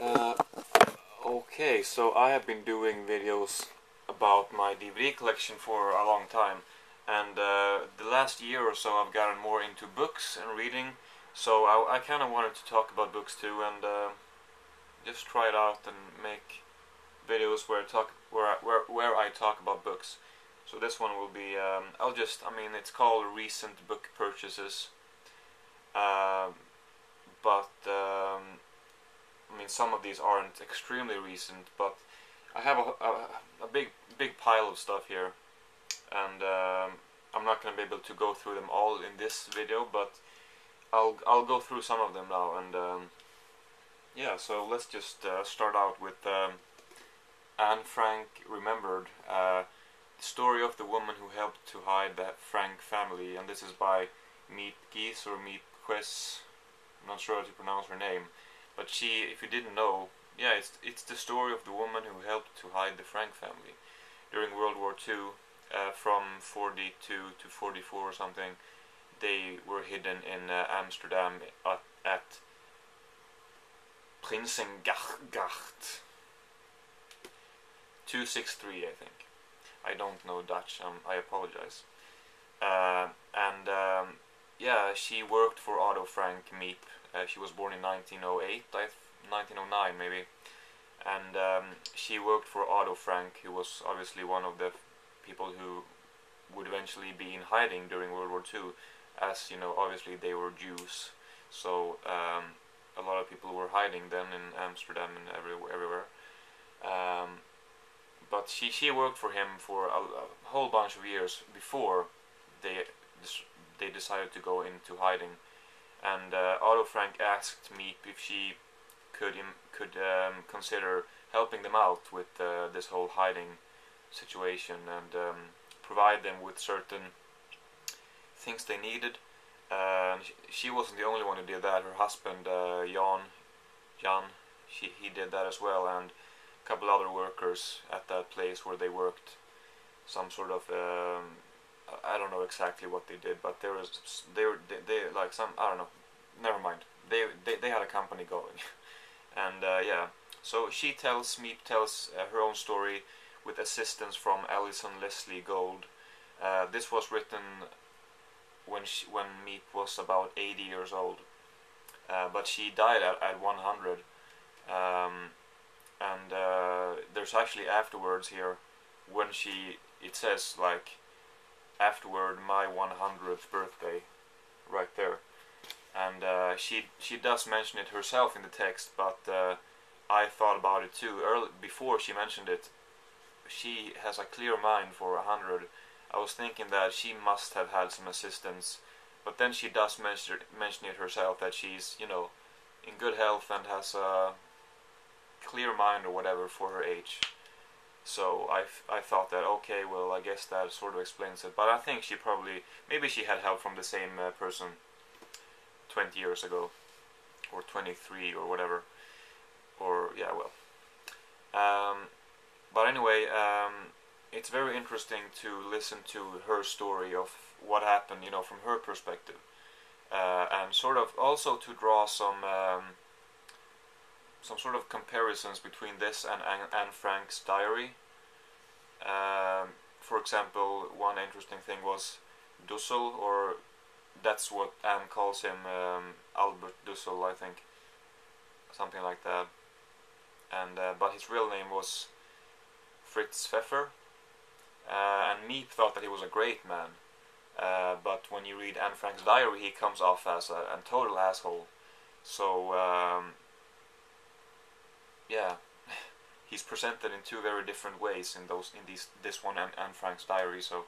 Uh, okay, so I have been doing videos about my DVD collection for a long time, and the last year or so I've gotten more into books and reading, so I kind of wanted to talk about books too, and just try it out and make videos where I talk about books. So this one will be it's called recent book purchases, uh, but some of these aren't extremely recent, but I have a big pile of stuff here, and I'm not going to be able to go through them all in this video, but I'll go through some of them now, and yeah. So let's just start out with Anne Frank Remembered, the story of the woman who helped to hide the Frank family, and this is by Meet Geese or Meet Ques. I'm not sure how to pronounce her name, but she, if you didn't know, yeah, it's the story of the woman who helped to hide the Frank family during World War II, from 42 to 44 or something. They were hidden in Amsterdam at Prinsengracht 263, I think. I don't know Dutch. I apologize. And yeah, she worked for Otto Frank Miep. She was born in 1908, 1909 maybe, and she worked for Otto Frank, who was obviously one of the people who would eventually be in hiding during World War II, as you know, obviously they were Jews, so a lot of people were hiding then in Amsterdam and everywhere. Um, but she worked for him for a whole bunch of years before they they decided to go into hiding. And Otto Frank asked me if she could consider helping them out with this whole hiding situation, and provide them with certain things they needed. And she wasn't the only one who did that. Her husband, Jan, he did that as well, and a couple other workers at that place where they worked. Some sort of I don't know exactly what they did, but they like some, I don't know. Never mind. They had a company going, and yeah. So Meep tells her own story with assistance from Alison Leslie Gold. This was written when Meep was about 80 years old, but she died at 100. And there's actually afterwards here, when it says like afterward my 100th birthday right there, and she does mention it herself in the text, but I thought about it too early before she mentioned it. She has a clear mind for 100. I was thinking that she must have had some assistance, but then she does mention it herself, that she's, you know, in good health and has a clear mind or whatever for her age. So I thought that, okay, well, I guess that sort of explains it. But I think she probably, maybe she had help from the same person 20 years ago, or 23 or whatever, or yeah, well. But anyway, it's very interesting to listen to her story of what happened, you know, from her perspective, and sort of also to draw some sort of comparisons between this and Anne Frank's diary. For example, one interesting thing was Dussel, or that's what Anne calls him, Albert Dussel, I think, something like that. And but his real name was Fritz Pfeffer, and Meep thought that he was a great man. But when you read Anne Frank's diary, he comes off as a total asshole. So yeah, he's presented in two very different ways in this one and Anne Frank's diary. So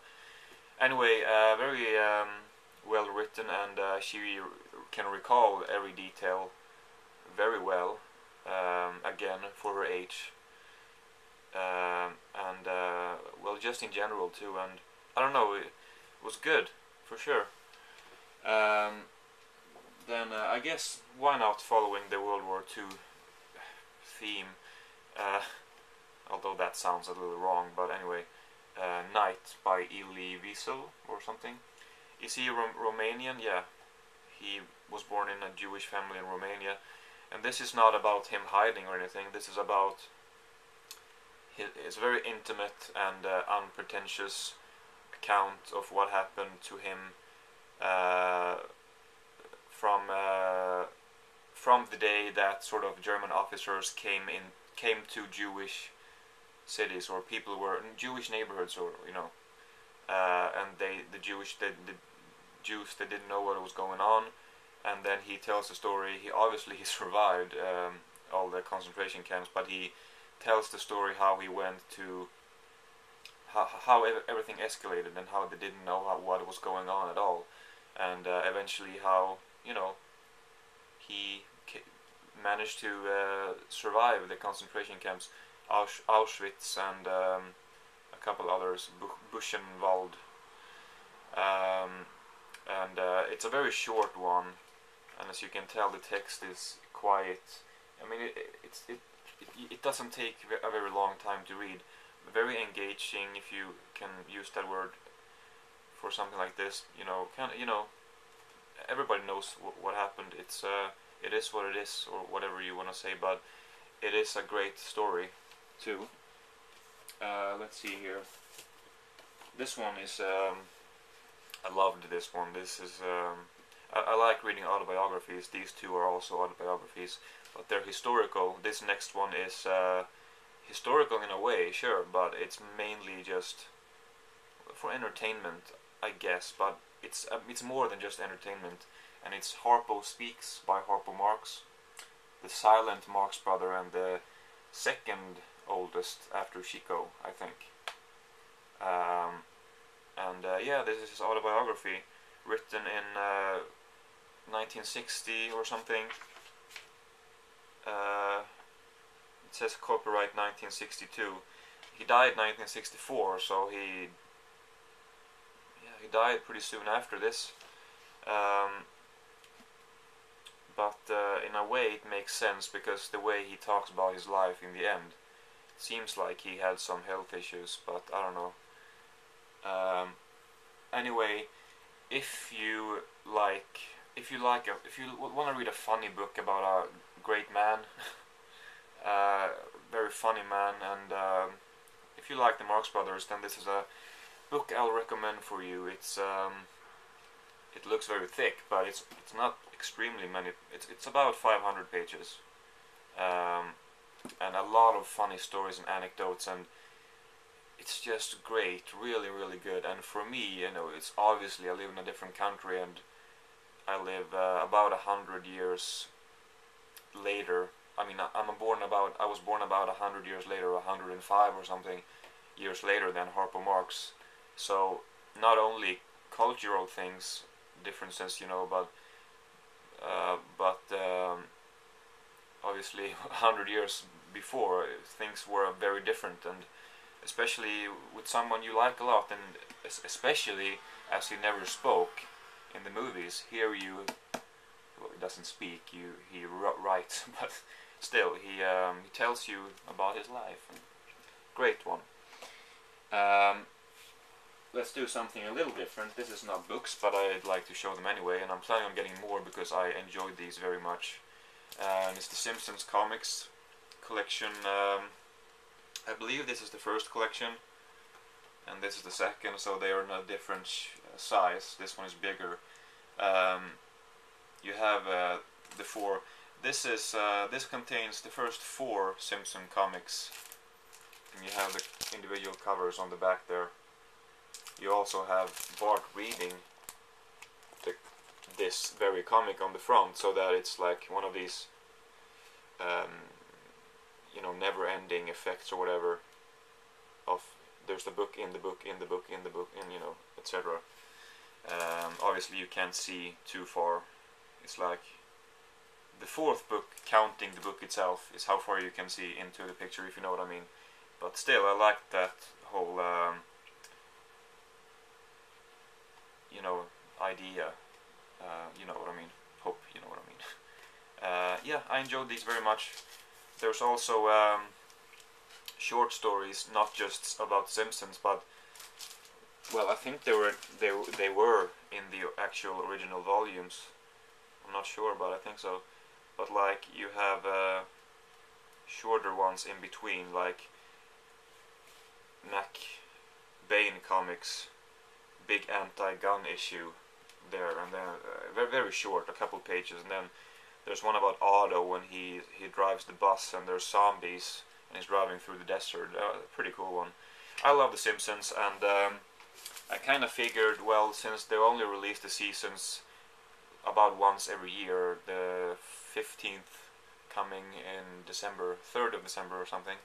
anyway, very well written, and she can recall every detail very well. Again, for her age, and well, just in general too. And I don't know, it was good for sure. Then I guess why not following the World War II theme, uh, although that sounds a little wrong, but anyway, Night by Elie Wiesel or something. Is he Romanian? Yeah, he was born in a Jewish family in Romania, And this is not about him hiding or anything. This is about his very intimate and unpretentious account of what happened to him uh, from the day that sort of German officers came to Jewish cities, or people were in Jewish neighborhoods, or and the Jews they didn't know what was going on, and then he tells the story. He survived all the concentration camps, but he tells the story how he went to how everything escalated, and how they didn't know what was going on at all, and eventually how he managed to survive the concentration camps, Auschwitz, and a couple others, Buchenwald, and it's a very short one, and as you can tell, the text is quiet. I mean, it doesn't take a very long time to read. Very engaging, if you can use that word for something like this. Everybody knows what happened. It is what it is, or whatever you want to say, but it is a great story too. Let's see here. This one is I loved this one. This is I like reading autobiographies. These two are also autobiographies, but they're historical. This next one is historical in a way, sure, but it's mainly just for entertainment, I guess. But it's more than just entertainment, and it's Harpo Speaks by Harpo Marx, the silent Marx brother, and the second oldest after Chico, I think. Yeah, this is his autobiography, written in 1960 or something. It says copyright 1962. He died 1964, so he died pretty soon after this. But in a way it makes sense, because the way he talks about his life in the end, it seems like he had some health issues, but I don't know. Anyway, if you want to read a funny book about a great man, very funny man, and if you like the Marx Brothers, then this is a book I'll recommend for you. It looks very thick, but it's not extremely many. It's about 500 pages, and a lot of funny stories and anecdotes, and it's just great, really, really good. And for me, it's obviously I live in a different country, and I live about 100 years later. I mean, I was born about 100 years later, 105 or something years later than Harpo Marx. So not only cultural things, differences, but obviously 100 years before, things were very different, and especially with someone you like a lot, and especially as he never spoke in the movies. Here he doesn't speak, he writes, but still he tells you about his life. Great one. Let's do something a little different. This is not books, but I'd like to show them anyway, and I'm planning on getting more because I enjoyed these very much. And it's the Simpsons comics collection. I believe this is the first collection, and this is the second, so they are in a different size. This one is bigger. You have the four. This contains the first 4 Simpson comics, and you have the individual covers on the back there. You also have Bart reading this very comic on the front, so that it's like one of these never-ending effects or whatever, of there's the book in the book in the book in the book, and etc. Obviously you can't see too far. It's like the 4th book, counting the book itself, is how far you can see into the picture, if you know what I mean. But still, I like that whole idea. You know what I mean. Hope you know what I mean. Yeah, I enjoyed these very much. There's also short stories, not just about Simpsons, but well, I think they were in the actual original volumes. I'm not sure, but I think so. but like you have shorter ones in between, like Mac Bane Comics big anti-gun issue there, and then very very short, a couple pages, and then there's one about Otto when he drives the bus and there's zombies and he's driving through the desert. Pretty cool one. I love The Simpsons, and I kind of figured, well, since they only release the seasons about once every year, the 15th coming in December, 3rd of December or something,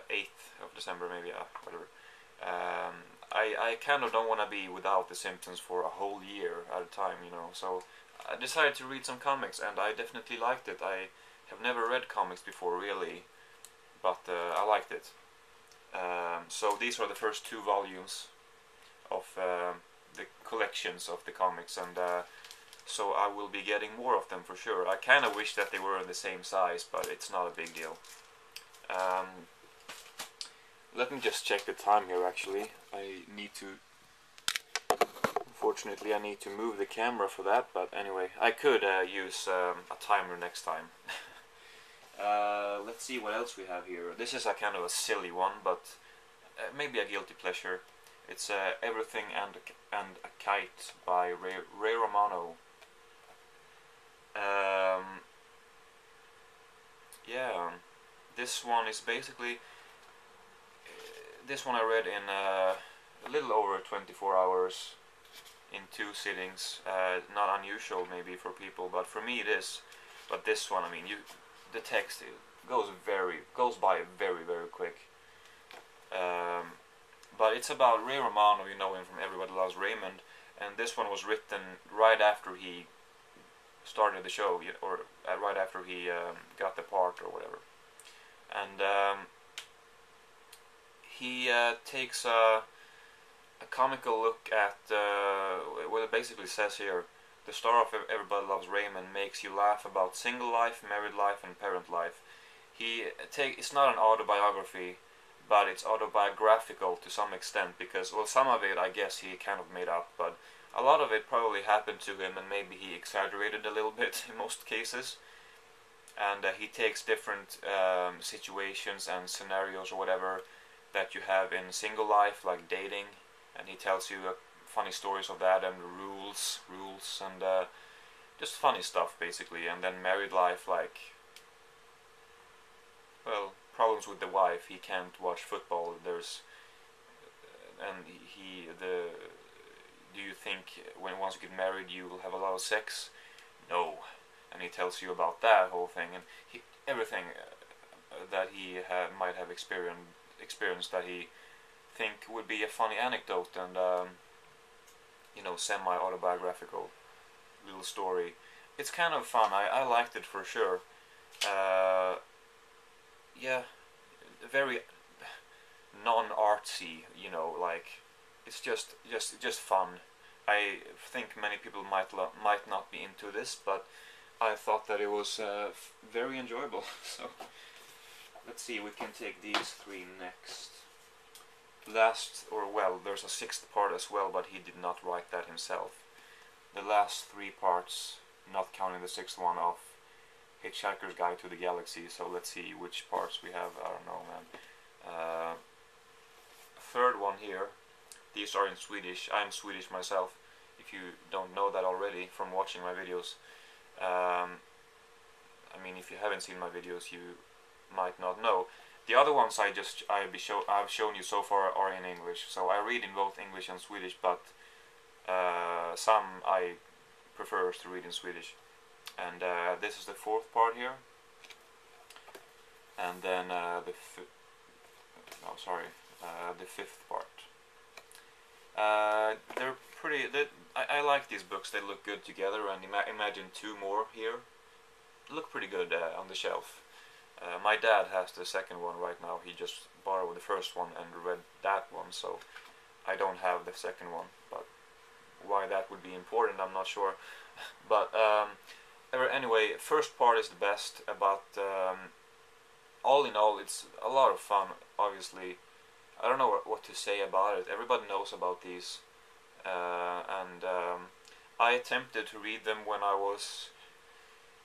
8th of December maybe, whatever. I kind of don't want to be without The Simpsons for a whole year at a time, you know, so I decided to read some comics, and I definitely liked it. I have never read comics before, really, but I liked it. So these are the first 2 volumes of the collections of the comics, and so I will be getting more of them for sure. I kind of wish that they were in the same size, but it's not a big deal. Let me just check the time here, actually. I need to... Unfortunately, I need to move the camera for that, but anyway, I could use a timer next time. Let's see what else we have here. This is a kind of a silly one, but maybe a guilty pleasure. It's Everything and a Kite by Ray Romano. Yeah, this one is basically... This one I read in a little over 24 hours in 2 sittings. Not unusual maybe for people, but for me it is. But this one, I mean, the text goes by very very quick. But it's about Ray Romano, you know him from Everybody Loves Raymond, and this one was written right after he started the show, or right after he got the part or whatever. And he takes a comical look at what it basically says here. The star of Everybody Loves Raymond makes you laugh about single life, married life, and parent life. It's not an autobiography, but it's autobiographical to some extent, because, well, some of it I guess he kind of made up, but a lot of it probably happened to him, and maybe he exaggerated a little bit in most cases. And he takes different situations and scenarios or whatever that you have in single life, like dating, and he tells you funny stories of that, and rules, and just funny stuff basically. And then married life, like, well, problems with the wife. He can't watch football. There's and do you think once you get married you will have a lot of sex? No. And he tells you about that whole thing, and everything that he might have experienced that he think would be a funny anecdote, and you know, semi-autobiographical little story. It's kind of fun. I liked it for sure. Yeah, very non-artsy, you know, like it's just fun. I think many people might not be into this, but I thought that it was very enjoyable. So let's see, we can take these 3 next. There's a 6th part as well, but he did not write that himself. The last 3 parts, not counting the 6th one, of Hitchhiker's Guide to the Galaxy. So let's see which parts we have. I don't know, man. 3rd one here. These are in Swedish. I'm Swedish myself, if you don't know that already from watching my videos. I mean, if you haven't seen my videos, you might not know. The other ones I've shown you so far are in English, so I read in both English and Swedish, but some I prefer to read in Swedish. And this is the 4th part here, and then the 5th part. They're pretty. I like these books. They look good together, and imagine 2 more here. Look pretty good on the shelf. My dad has the 2nd one right now. He just borrowed the 1st one and read that one, so I don't have the 2nd one. But why that would be important, I'm not sure. But anyway, 1st part is the best. But all in all, it's a lot of fun. Obviously, I don't know what to say about it. Everybody knows about these, and I attempted to read them when I was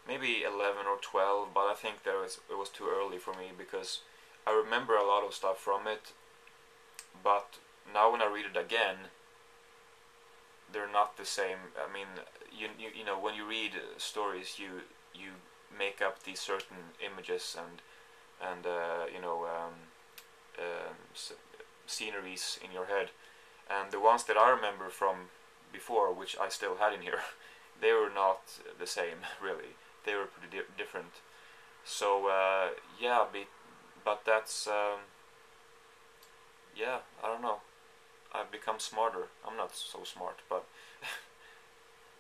maybe 11 or 12, but I think it was too early for me because I remember a lot of stuff from it, but now when I read it again, they're not the same. I mean, you know, when you read stories, you make up these certain images and you know, sceneries in your head, and the ones that I remember from before, which I still had in here, they were not the same really. They were pretty different. So yeah, but that's yeah, I don't know. I've become smarter. I'm not so smart, but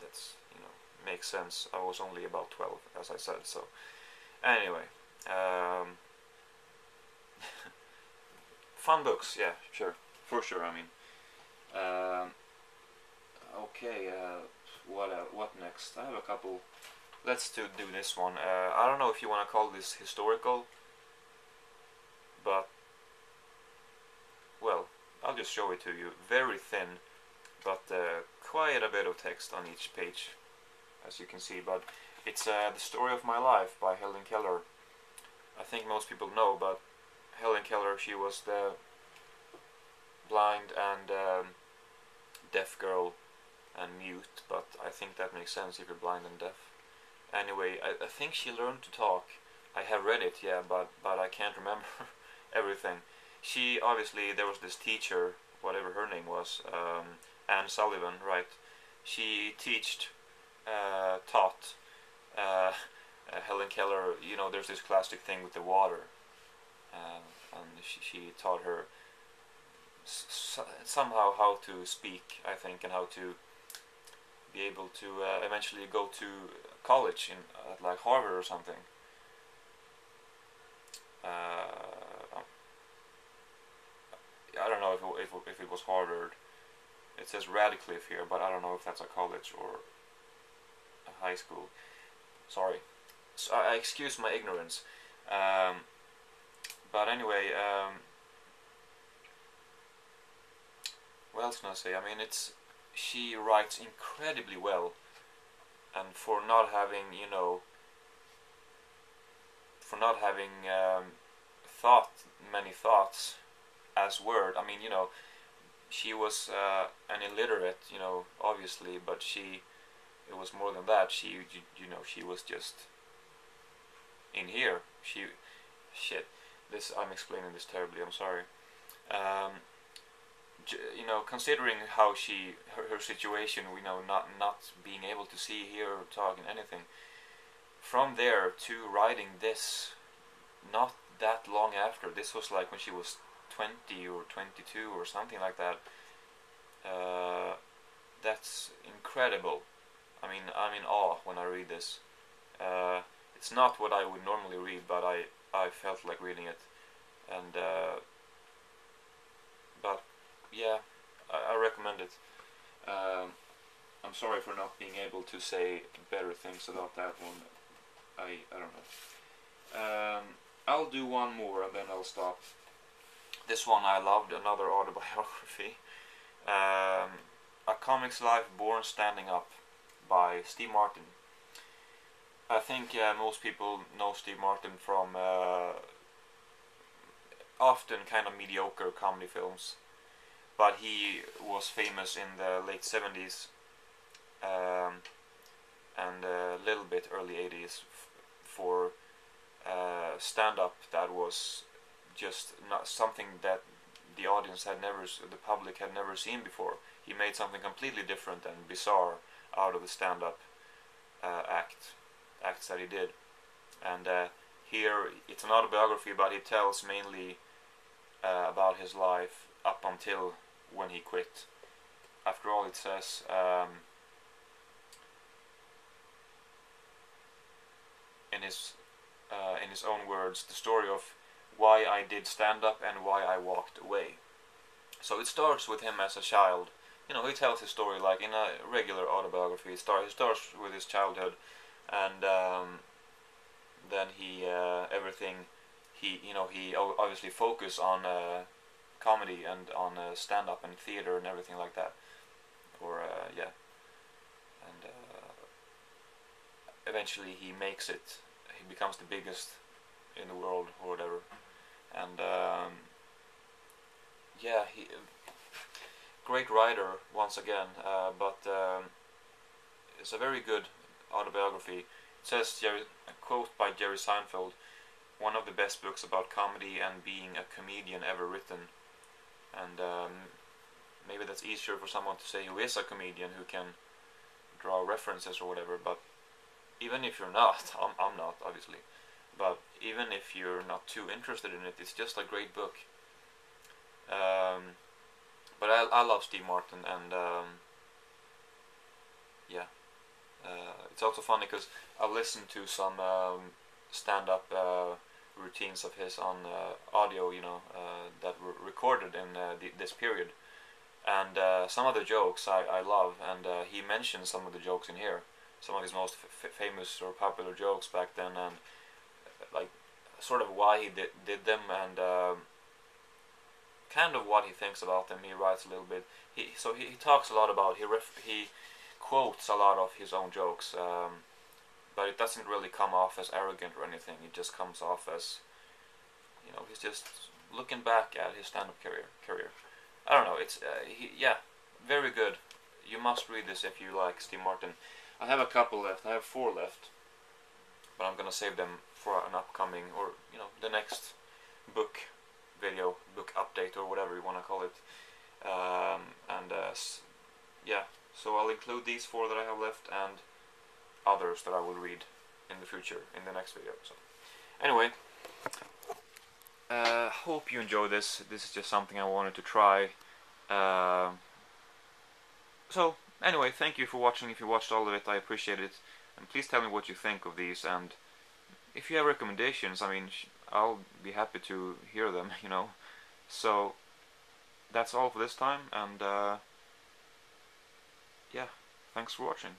that's, you know, makes sense. I was only about 12, as I said. So anyway, fun books. Yeah, sure, for sure. I mean, um, okay. What next? I have a couple. Let's do this one. I don't know if you want to call this historical, but well, I'll just show it to you. Very thin, but quite a bit of text on each page, as you can see. But it's The Story of My Life by Helen Keller. I think most people know, but Helen Keller, she was the blind and deaf girl and mute, but I think that makes sense if you're blind and deaf. Anyway, I think she learned to talk. I have read it, yeah, but I can't remember everything. She, obviously, there was this teacher, whatever her name was, Anne Sullivan, right? She taught Helen Keller, you know, there's this classic thing with the water, and she taught her somehow how to speak, I think, and how to be able to eventually go to college in like Harvard or something. I don't know if it was Harvard. It says Radcliffe here, but I don't know if that's a college or a high school. Sorry. So I excuse my ignorance. But anyway, what else can I say? I mean, she writes incredibly well, and for not having, you know, thought many thoughts as word. I mean, you know, she was an illiterate, you know, obviously, but it was more than that. You know, she was just in here. Shit, I'm explaining this terribly. I'm sorry. You know, considering how her situation, you know, not being able to see, hear, or talk, and anything. From there to writing this, not that long after. This was like when she was 20 or 22 or something like that. That's incredible. I mean, I'm in awe when I read this. It's not what I would normally read, but I felt like reading it, and but yeah, I recommend it. I'm sorry for not being able to say better things about that one. I don't know. I'll do one more and then I'll stop. This one I loved, another autobiography. A Comic's Life Born Standing Up by Steve Martin. I think most people know Steve Martin from often kind of mediocre comedy films, but he was famous in the late 70s and a little bit early 80s for stand-up that was just not something that the audience had never, the public had never seen before. He made something completely different and bizarre out of the stand-up acts that he did. And here it's an autobiography, but he tells mainly about his life up until when he quit. After all, it says in his own words, the story of why I did stand-up and why I walked away. So it starts with him as a child. You know, he tells his story like in a regular autobiography. He starts with his childhood, and then he obviously focus on comedy and on stand-up and theater and everything like that. Or yeah, and eventually he makes it. He becomes the biggest in the world or whatever. And yeah, he great writer once again. But it's a very good autobiography. It says a quote by Jerry Seinfeld: "One of the best books about comedy and being a comedian ever written." And maybe that's easier for someone to say who is a comedian, who can draw references or whatever. But even if you're not, I'm not obviously. But even if you're not too interested in it, it's just a great book. But I love Steve Martin, and yeah, it's also funny because I've listened to some stand-up routines of his on audio, that were recorded in this period, and some of the jokes I love, and he mentions some of the jokes in here, some of his most famous or popular jokes back then, and like sort of why he did them, and kind of what he thinks about them. He writes a little bit. He talks a lot about, he quotes a lot of his own jokes, but it doesn't really come off as arrogant or anything. It just comes off as, he's just looking back at his stand-up career. I don't know. It's yeah, very good. You must read this if you like Steve Martin. I have a couple left. I have 4 left, but I'm gonna save them for an upcoming, or the next book video, book update, or whatever you want to call it. Yeah, so I'll include these 4 that I have left, and others that I will read in the future in the next video. So anyway, hope you enjoy this. This is just something I wanted to try. So anyway, thank you for watching. If you watched all of it, I appreciate it, and please tell me what you think of these, and if you have recommendations, I mean, I'll be happy to hear them, So that's all for this time, and yeah, thanks for watching.